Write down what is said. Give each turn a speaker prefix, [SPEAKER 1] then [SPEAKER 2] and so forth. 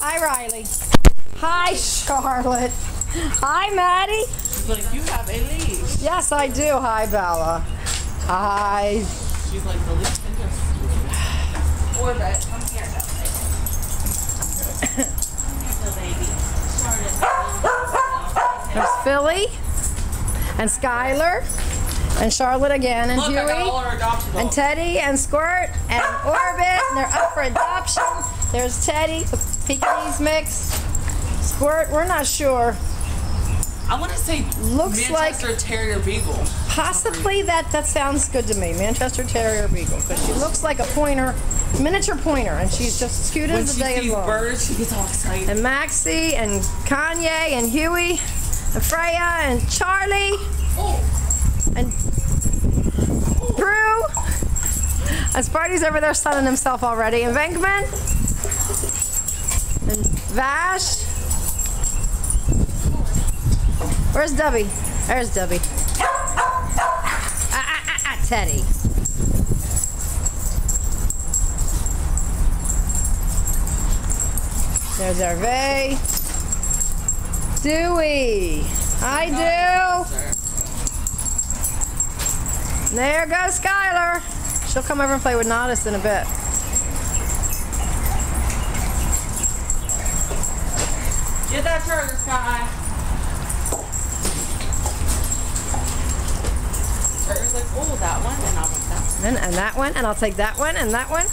[SPEAKER 1] Hi, Riley. Hi, Charlotte. Hi, Maddie.
[SPEAKER 2] She's like, you have a leash.
[SPEAKER 1] Yes, I do. Hi, Bella. Hi.
[SPEAKER 2] She's like, the least interesting. Orbit, come here, Bella. Come here, baby. Charlotte.
[SPEAKER 1] There's Philly and Skylar and Charlotte again and
[SPEAKER 2] Look, I got all our adoption
[SPEAKER 1] Huey and
[SPEAKER 2] dogs.
[SPEAKER 1] Teddy and Squirt and Orbit. And they're up for adoption. There's Teddy, the Pekingese mix. Squirt, we're not sure.
[SPEAKER 2] I want to say
[SPEAKER 1] Looks
[SPEAKER 2] Manchester Terrier Beagle.
[SPEAKER 1] Possibly that sounds good to me. Manchester Terrier Beagle, because she looks like a pointer, miniature pointer, and she's just as cute
[SPEAKER 2] When
[SPEAKER 1] as
[SPEAKER 2] she
[SPEAKER 1] the day is
[SPEAKER 2] sees
[SPEAKER 1] long.
[SPEAKER 2] birds, she gets all excited.
[SPEAKER 1] And Maxie and Kanye and Huey and Freya and Charlie and Brew. And Sparty's over there sunning himself already. And Venkman and Vash. Where's Debbie? There's Debbie. Teddy. There's Hervé. Dewey. Hi, Dew. There goes Skylar. She'll come over and play with Nodis in a bit.
[SPEAKER 2] Get that charger, Sky. Charger's like, oh, that one, and I want that one.
[SPEAKER 1] And that one, and I'll take that one and that one.